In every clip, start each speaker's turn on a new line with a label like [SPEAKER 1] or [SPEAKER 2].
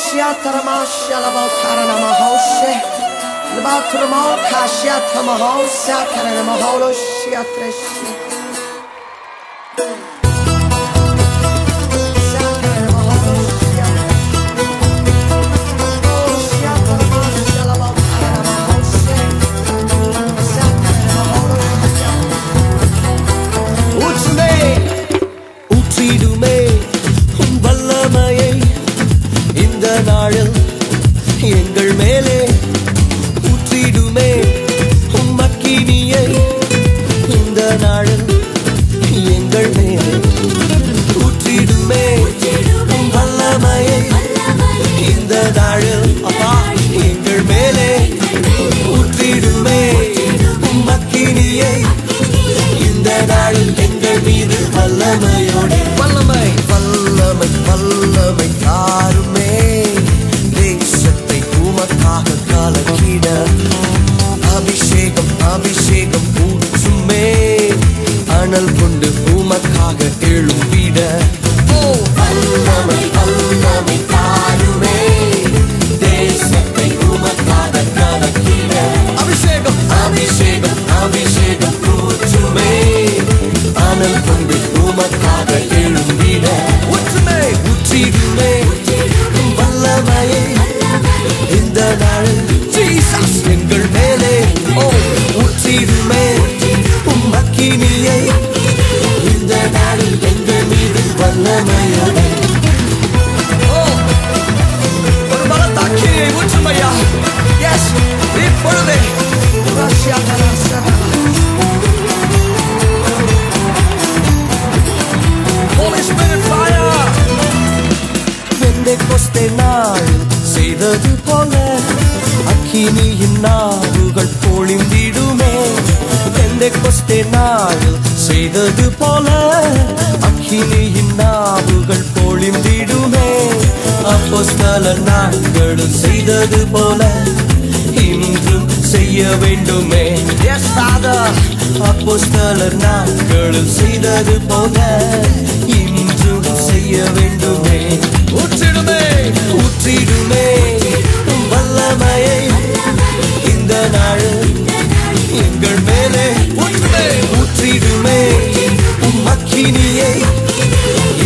[SPEAKER 1] Shiataramasha Labotarana Mahoshe Labatramo Kashiata Mahosa Karana Maholo Shiatreshi
[SPEAKER 2] எங்கள் மேலே ஊற்றிடுமே உம்மக்கினியை இந்த நாளில் எங்கள் மேலே ஊற்றிடுமே வல்லமையை இந்த நாளில் அப்பா எங்கள் மேலே ஊற்றிடுமே உம்மக்கினியை இந்த நாளில் எங்கள் மீது வல்லமையோடு வல்லமை வல்லமை வல்லமை தாருமே கலக்கிட அபிஷேகம் அபிஷேகம் ஊற்றுமே அனல் கொண்டு உமக்காக எழும்பிட வல்லமை வல்லமை தாருமே தேசத்தை உமக்காக கலக்கிட அபிஷேகம் அபிஷேகம் அபிஷேகம் ஊற்றுமே அனல் கொண்டு உமக்காக எழும்பிட ஊற்றுமே ஊற்றிடுமே வல்லமையை இந்த நாளில் ஜீசஸ் எங்கள் மேலே ஊற்றிடுமே உம்மக்கினியை இந்த நாளில் எங்கள் மீது வல்லமையோடு ஒரு பலத்தாக்கியை ஊற்றுமையா எஸ் இப்பொழுதே Holy Spirit fire பெந்தெகோஸ்தே நாள் செய்தது போல அக்கினியின் நாவுகள் பொழிந்திடுமே பெந்தெகோஸ்தே நாள் செய்தது போல அக்கினியின் நாவுகள் பொழிந்திடுமே அப்போஸ்தலர் நாட்களும் செய்தது போல இன்றும் செய்ய வேண்டுமே எஸ் ஃபாதர் அப்போஸ்தலர் நாட்களும் செய்தது போல இன்றும் செய்ய வேண்டுமே ஊற்றிடுமே ஊற்றிடுமே வல்லமையை இந்த நாள் எங்கள் மேலே ஊற்றுமே ஊற்றிடுமே உம்மக்கினியை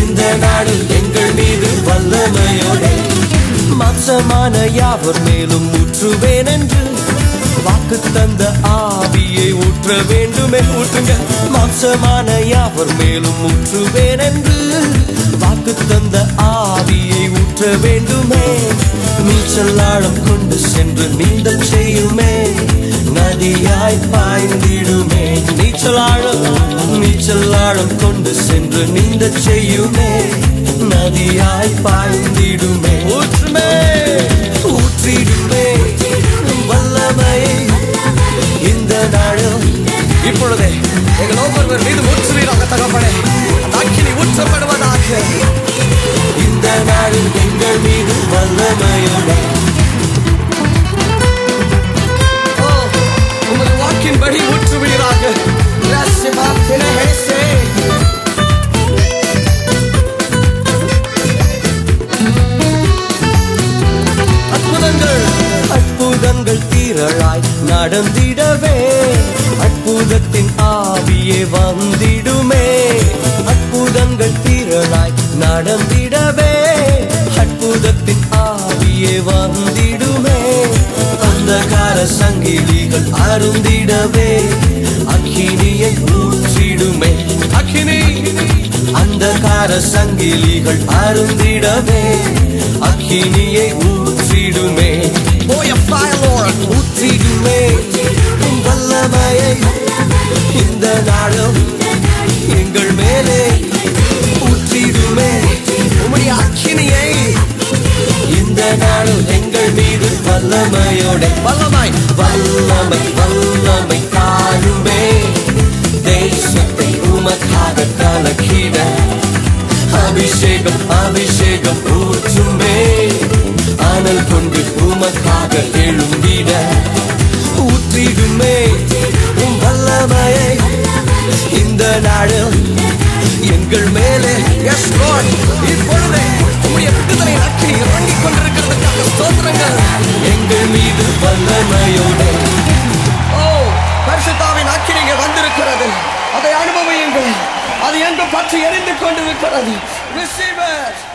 [SPEAKER 2] இந்த நாளில் எங்கள் மீது வல்லமையோடு மாம்சமான யாவர் மேலும் ஊற்றுவேன் என்று வாக்கு தந்த ஆவியை ஊற்ற வேண்டுமே ஊற்றுங்க மாம்சமான யாவர் மேலும் ஊற்றுவேன் என்று வாக்கு தந்த ஆவியை ஊற்ற வேண்டுமே நீச்சல் ஆழம் கொண்டு சென்று நீந்தல் செய்யுமே நதியாய் பாய்ந்திடுமே நீச்சல் ஆழம் கொண்டு சென்று நீந்தல் செய்யுமே நதியாய் பாய்ந்திடுமே ஊற்றுமே ஊற்றிடுமே வல்லமையை இந்த நாளில் இப்பொழுதே எங்கள் ஒவ்வொருவர் மீது ஊற்றுவீராக தகப்பனே அக்கினி ஊற்றப்படுவதாக இந்த நாளில் எங்கள் மீது வல்லமையோடு உமது வாக்கின்படி ஊற்றுவீராக அற்புதங்கள் திரளாய் நடந்திடவே அற்புதத்தின் ஆவியே வந்திடுமே அற்புதங்கள் திரளாய் நடந்திடவே அற்புதத்தின் ஆவியே வந்திடுமே அந்தகார சங்கிலிகள் அருந்திடவே அக்கினியை ஊற்றிடுமே அக்கினி அந்தகார சங்கிலிகள் அருந்திடவே அக்கினியை ஊற்றிடுமே ஊற்றிடுமே வல்லமையை இந்த நாளும் எங்கள் மேலே ஊற்றிடுமே உம்முடைய அக்கினியை இந்த நாளும் எங்கள் மீது வல்லமையோட வல்லமை வல்லமை வல்லமை தாருமே தேசத்தை உமக்காக கலக்கிட அபிஷேகம் அபிஷேகம் ஊற்றுமே அனல் கொண்டு உமக்காக எழும்பிட ஊற்றிடுமே வல்லமையை இந்த நாளில் எங்கள் மேலே இப்பொழுதே உம்முடைய விடுதலை நக்கி இறங்கிக் கொண்டிருக்கிறது எங்கள் மீது வல்லமையோடு.
[SPEAKER 1] ஓ, பரிசுத்தாவின் அக்கினி இங்கே வந்திருக்கிறது. அதை அனுபவியுங்கள். அது எங்கு பற்றி எரிந்து கொண்டிருக்கிறது. Receive it.